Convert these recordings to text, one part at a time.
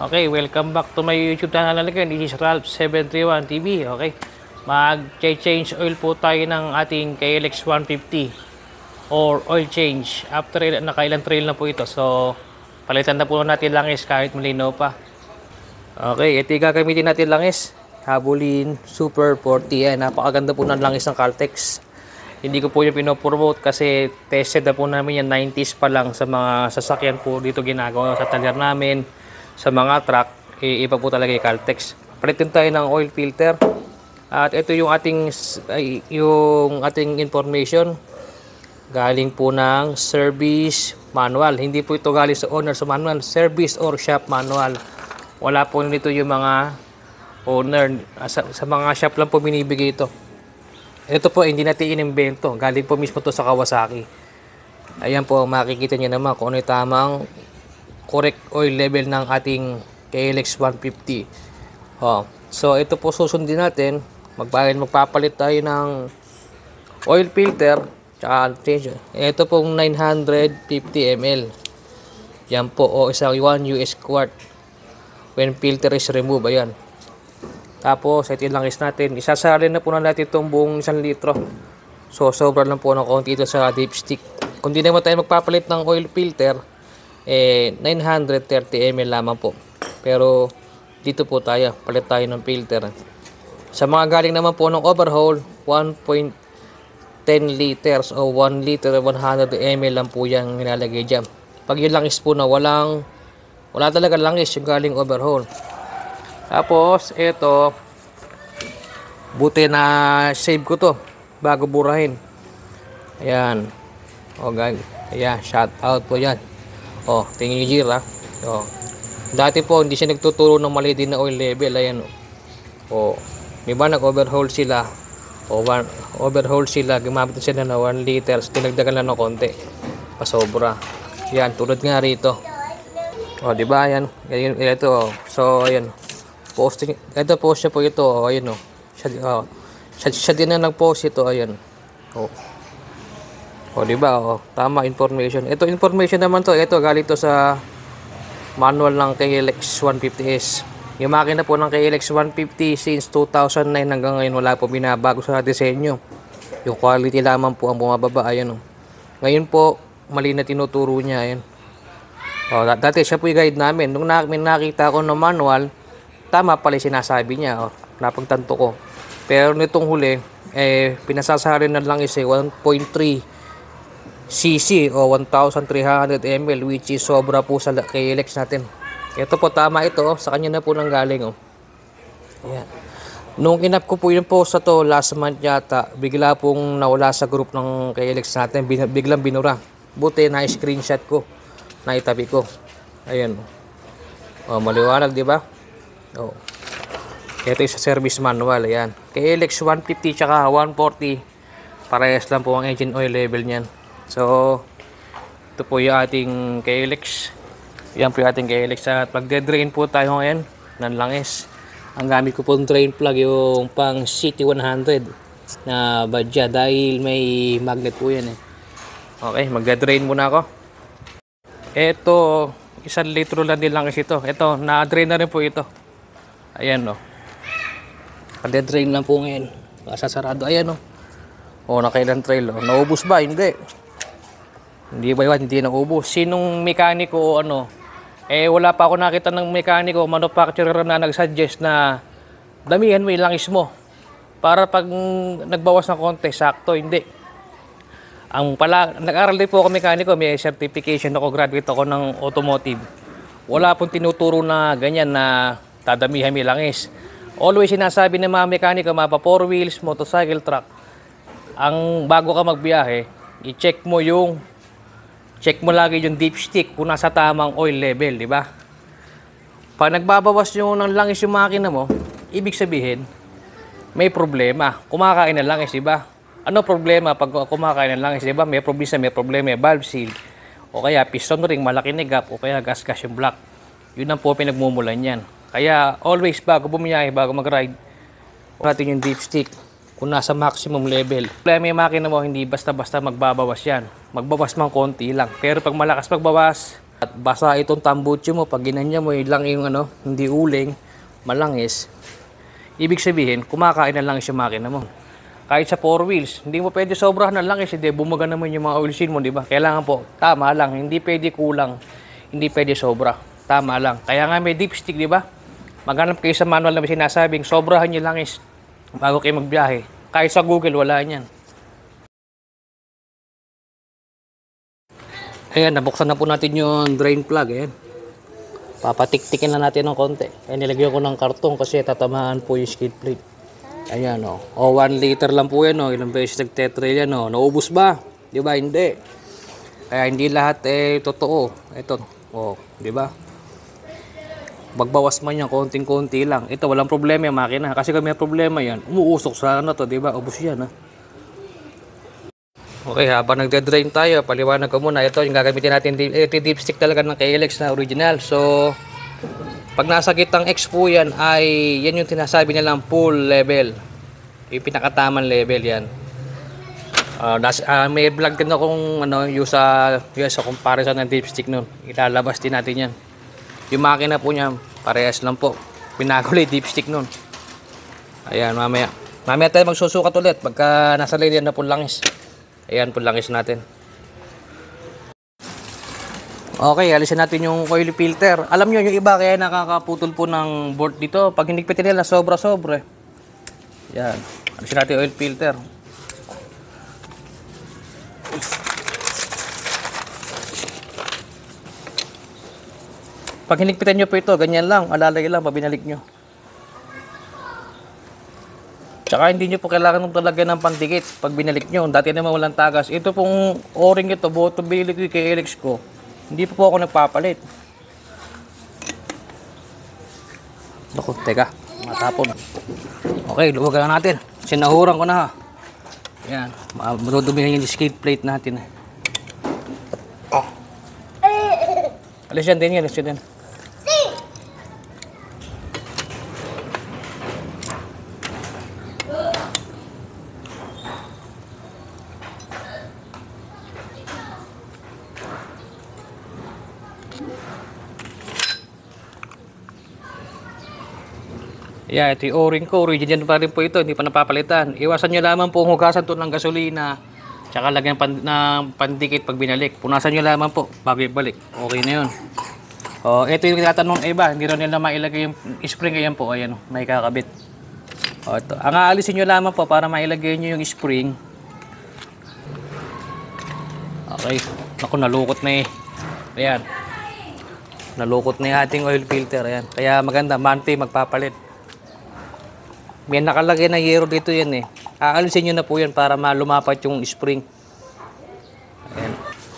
Okay, welcome back to my YouTube channel again. This is Ralph731 TV. Okay, mag-change oil po tayo ng ating KLX 150 or oil change. After nakailang trail na po ito. So, palitan na po natin langis kahit malinaw pa. Okay, ito yung gagamitin natin langis. Habulin Super 40. Yan, napakaganda po ng langis ng Caltex. Hindi ko po yung pinopromote kasi tested na po namin yan 90s pa lang sa mga sasakyan po dito ginagawa sa talyer namin. Sa mga truck, iba po talaga yung Caltex. Palitin tayo ng oil filter. At ito yung ating information. Galing po ng service manual. Hindi po ito galing sa owner sa manual. Service or shop manual. Wala po nito yung mga owner. Sa mga shop lang po binibigay ito. Ito po, hindi natin inimbento. Galing po mismo to sa Kawasaki. Ayan po, makikita nyo naman kung ano yung tamang correct oil level ng ating KLX 150. So, ito po susundin natin. Magpapalit tayo ng oil filter. Tsaka change. Ito pong 950 ml. Yan po, isang 1 US quart. When filter is removed, ayan. Tapos, ito yung langis natin. Isasalin na po na natin itong buong 1 litro. So, sobra lang po ng konti ito sa dipstick. Kung di naman tayo magpapalit ng oil filter, 930 ml lamang po. Pero, dito po tayo. Palit tayo ng filter. Sa mga galing naman po ng overhaul, 1.10 liters o 1 liter 100 ml lang po yung nilalagay dyan. Pag yung langis po na wala talaga langis yung galing overhaul. Tapos, ito, buti na save ko to bago burahin. Ayan. Guys. Ayan, shout out po yan. Tingin yung gira. Dati po, hindi siya nagtuturo ng mali din na oil level. Ayan. May ba nag-overhaul sila? Overhaul sila. Gumamit sila na 1 liters. Tinagdagan lang ng konti. Pasobra. Ayan, tulad nga rito. Diba? Ayan. Ito. So, ayan. Posting, ito post siya po ito, ayun siya din na nag-post ito, ayun. Diba, tama information. Ito information naman to, ito galing to sa manual ng KLX 150S. Yung makina po ng KLX 150 since 2009 hanggang ngayon wala po binabago sa disenyo. Yung quality lamang po ang bumababa, ayun. Ngayon po, mali na tinuturo niya, ayun. Dati siya po yung guide namin. Nung nakita ko ng manual, tama pala sinasabi niya, napagtanto ko. Pero nitong huli, pinasasarin na lang 1.3 cc o 1,300 ml, which is sobra po sa KLX natin. Ito po, tama ito, sa kanya na po nang galing. Ayan. Nung inap ko po yung post na to last month yata, bigla pong nawala sa group ng KLX natin, biglang binura. Buti na screenshot ko, na itabi ko. Ayan. Maliwanag, di ba? Ito yung sa service manual. Ayan. KLX 150 tsaka 140. Parehas lang po ang engine oil level niyan. So, ito po yung ating KLX. Yan po yung ating KLX. At magde-drain po tayo ngayon ng langis. Ang gamit ko po yung drain plug yung pang CT100 na badya dahil may magnet po yan. Okay, magde-drain muna ako. Ito, 1 litro lang din langis ito. Ito, na-drain na rin po ito. Ayan, Pag-drain lang po ngayon. Sasarado. Ayan, nakailan trail, Naubos ba? Hindi. Hindi ba yun? Hindi naubos. Sinong mekaniko wala pa ako nakita ng mekaniko, manufacturer na nagsuggest na damihan mo yung langis mo. Para pag nagbawas ng konti, sakto. Hindi. Nag-aral din po ako mekaniko. May certification ako. Graduate ako ng automotive. Wala pong tinuturo na ganyan na dadamihan may langis. Always sinasabi ng mga mekaniko, mga 4 wheels, motorcycle, truck, ang bago ka magbiyahe, i-check mo lagi yung dipstick kung nasa tamang oil level, di ba? Pag nagbabawas yung ng langis yung makina mo, ibig sabihin, may problema. Kumakain ng langis, di ba? Ano problema pag kumakain ng langis, di ba? May problema, valve seal, o kaya piston ring, malaki na gap, o kaya gas yung block. Yun ang po pinagmumulan yan. Kaya always bago bumiyahe, bago mag-ride, natin yung dipstick kung nasa maximum level. May makina mo, hindi basta-basta magbabawas yan. Magbawas mang konti lang. Pero pag malakas magbawas, At basa itong tambucho mo, pag ginanya mo lang yung hindi uling, malangis, ibig sabihin, kumakain na langis yung makina mo. Kahit sa 4 wheels, hindi mo pwede sobrahan ng langis, hindi bumaga naman yung mga oil seal mo, di ba? Kailangan po, tama lang, hindi pwede kulang, hindi pwede sobra, tama lang. Kaya nga may dipstick, di ba? Maghanap kayo sa manual na may sinasabing, sobrahan yung langis bago kayo magbiyahe. Kahit sa Google, wala yan. Ayan, nabuksan na po natin yung drain plug, ayan. Papatik-tikin na natin ng konti. Ayan, nilagyan ko ng karton kasi tatamaan po yung skid plate. Ayan, o. O, 1 liter lang po yan, o. Ilang beses nagtetrail yan, o. Naubos ba? Di ba? Hindi. Kaya hindi lahat, totoo. Ito, o. Di ba? Magbawas man yan, konting-konti lang. Ito, walang problema yung makina. Kasi kung may problema yan, umuusok sa di ba? Ubos yan, ha. Okay, habang nagde-drain tayo, paliwanag ko muna. Ito yung gagamitin natin. Ito yung dipstick talaga ng KLX na original. So, pag nasa gitang X po yan, ay yan yung tinasabi nilang full level. Yung pinakatamang level yan. May vlog din akong yung sa comparison ng dipstick nun. Ilalabas din natin yan. Yung makina po niya, parehas lang po. Pinakulay dipstick nun. Ayan, mamaya. Mamaya tayo magsusukat ulit pagka nasa lane na po langis. Ayan po langis natin. Okay, alisin natin yung oil filter. Alam nyo, yung iba kaya nakakaputol po ng bolt dito. Pag hinigpitin nila, sobra-sobra. Yan. Alisin natin yung oil filter. Pag hinigpitan nyo po ito, ganyan lang. Alalay lang, pabinalik nyo. Tsaka hindi nyo po kailangan ng talaga ng pandikit pag binalik nyo. Dati naman walang tagas. Ito pong o-ring ito, buto bili ko kay KLX ko. Hindi po ako nagpapalit. Naku, teka. Matapon. Okay, luwagan na natin. Sinahuran ko na ha. Yan. Madudumihan yung skid plate natin. Oh. Alis yan din yan. Alis yan din. Yeah, ito yung o-ring ko. Original pa rin po ito. Hindi pa napapalitan. Iwasan nyo lamang po hugasan ito ng gasolina. Tsaka lagyan ng pandikit pag binalik. Punasan nyo lamang po bago ibalik. Okay na yun. O, ito yung tinatanong iba. Hindi rin nila mailagay yung spring. Ayan po. Ayan, may kakabit. O, ito. Ang aalisin nyo lamang po para mailagay nyo yung spring. Okay. Naku, nalukot na eh. Ayan. Nalukot na yung ating oil filter. Ayan. Kaya maganda. Monthly magpapalit. May nakalagay na yero dito yan eh. Aalisin nyo na po yan para malumapat yung spring. Ayan.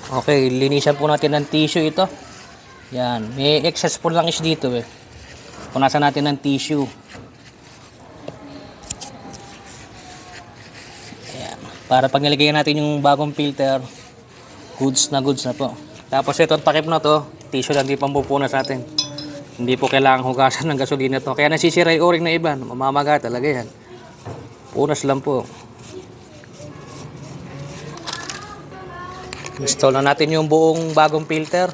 Okay, linisan po natin ng tissue ito. Yan. May excess po lang is dito eh. Punasan natin ng tissue. Ayan. Para pag nilagay natin yung bagong filter, goods na po. Tapos itong takip na to, tissue lang di pampupunas natin. Hindi po kailangan hugasan ng gasolina to. Kaya nasisira yung o-ring na iba. Mamamaga talaga yan. Punas lang po. Install na natin yung buong bagong filter.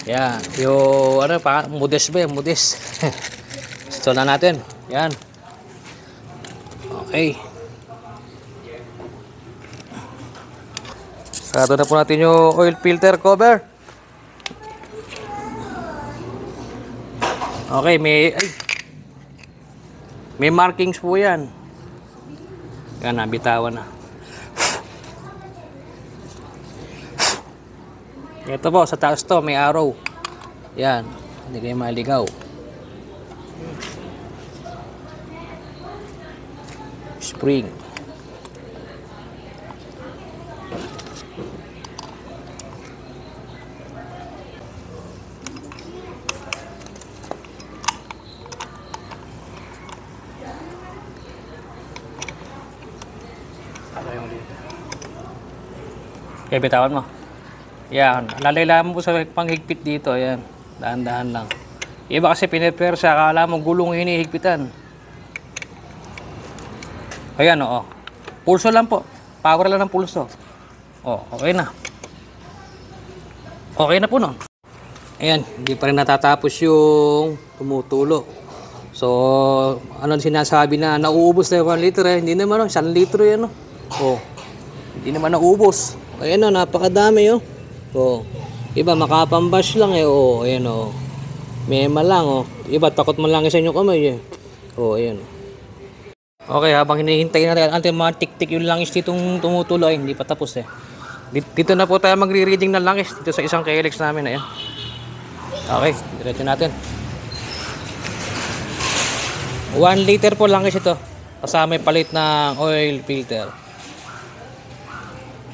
Yan. Yung modest ba yan? Modest. Install na natin. Yan. Okay. Sarado na po natin yung oil filter cover. Okay, may markings po yan. Yan, nabitawan na. Ito po, sa taas to, may arrow. Yan, hindi kayo maligaw. Spring. Kaya bitawan mo. Yan. Lalailaman po sa panghigpit dito. Yan. Dahan-dahan lang. Iba kasi pinipersa. Akala mo gulong hinihigpitan. Ayan o. Pulso lang po. Power lang ng pulso. O, okay na. Okay na po no. Ayan, hindi pa rin natatapos yung tumutulo. So, ano sinasabi na nauubos na yung 1 liter eh. Hindi naman, 1 litro yan. Oh, hindi naman nauubos. Ayan o, napakadami oh. Oh, iba makapambash lang eh. Oh, ayan oh. Mema lang oh. Iba takot man lang sa inyong kamay eh. Oh, ayan. Okay, habang hinihintay natin mga tik-tik yung langis ditong tumutulo ay hindi pa tapos eh. Dito na po tayo magre-reading ng langis dito sa isang KLX namin. Ayan. Okay, diretso natin. 1 liter po langis ito. Kasama may palit ng oil filter.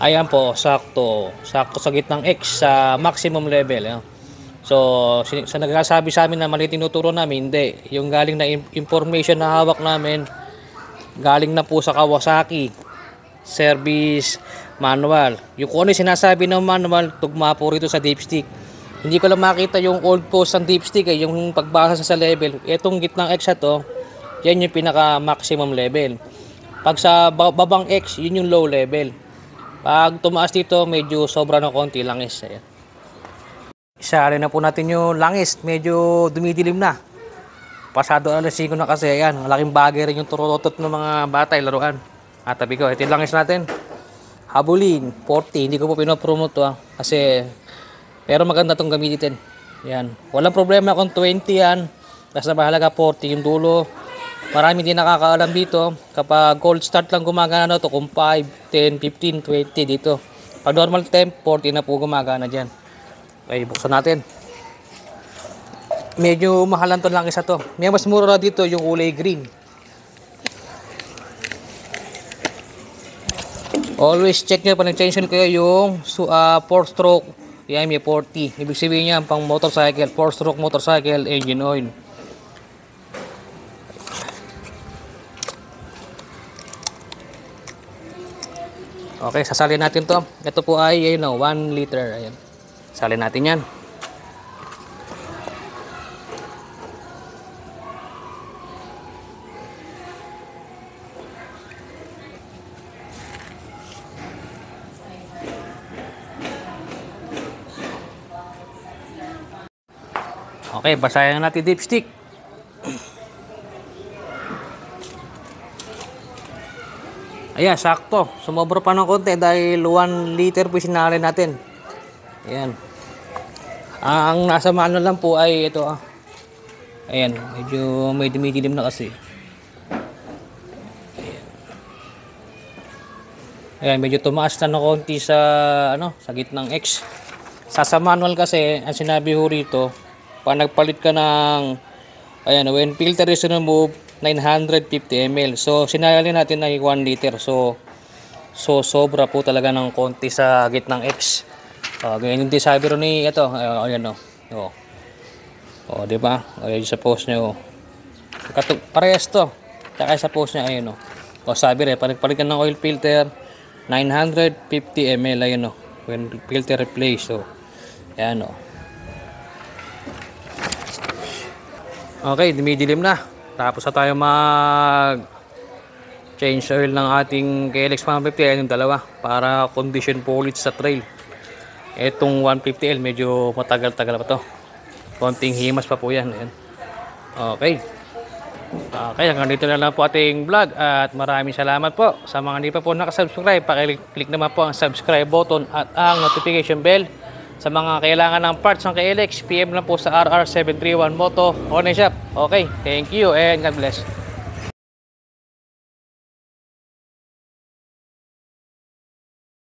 Ayan po, sakto. Sakto sa gitnang X sa maximum level. Ayan. So, sa nagsasabi sa amin na mali tinuturo namin, hindi. Yung galing na information na hawak namin, galing na po sa Kawasaki service manual. Yung kung ano yung sinasabi ng manual, tugma po rito sa dipstick. Hindi ko lang makita yung old post ng dipstick eh, yung pagbasa sa level. Itong gitnang X to, yan yung pinaka maximum level. Pag sa babang X, yun yung low level. Pag tumaas dito, medyo sobra ng konti langis. Ayan. Isali na po natin yung langis, medyo dumidilim na. Pasado alas 5 na kasi, ayan, malaking bagay rin yung turotot ng mga bata, laruan. At tabi ko, ito yung langis natin. Habulin, 40, hindi ko po pinopromote to kasi, pero maganda itong gamitin. Yan, walang problema kung 20 yan, basta mahalaga 40 yung dulo. Marami din nakakaalam dito, kapag cold start lang gumagana na to, kung 5, 10, 15, 20 dito. Pag normal temp, 40 na po gumagana dyan. Okay, buksan natin. Medyo mahalan to lang isa to. May mas mura dito yung kulay green. Always check nyo pa nag-change kayo yung 4-stroke. Yan, may 40. Ibig sabihin niya pang motorcycle, 4-stroke motorcycle engine oil. Okay, sasalin natin to. Ito po ay 1 liter. Ayan. Salin natin yan. Okay, basahin natin dipstick. Ayan, sakto. Sumobra pa ng konti dahil 1 liter po sinalin natin. Ayan. Ang nasa manual lang po ay ito Ayan, medyo may dumidilim na kasi. Ayan, medyo tumaas na ng konti sa sa gitnang X. Sa manual kasi, ang sinabi ho rito, pag nagpalit ka ng when filter is removed 950 ml. So sinalin natin ay 1 liter. So sobra po talaga ng konti sa gitnang X. Ganyan din sabi ro ni ito, ayan di ba? Ayan sa post niya parehas to. Tsaka sa post niya ayan sabi rin, pag nagpalit ka ng oil filter 950 ml ayan when filter replace. So ayan Okay, dumidilim na. Tapos na tayo mag change oil ng ating KLX 150. Ayan yung dalawa para condition po ulit sa trail. Etong 150L medyo matagal-tagal pa to. Konting himas pa po yan. Ayan. Okay. Okay, hanggang dito na lang po ating vlog. At maraming salamat po sa mga hindi pa po nakasubscribe. Pakiclick naman po ang subscribe button at ang notification bell. Sa mga kailangan ng parts ng KLX, PM lang po sa RR731 Moto Online Shop. Okay, thank you and God bless.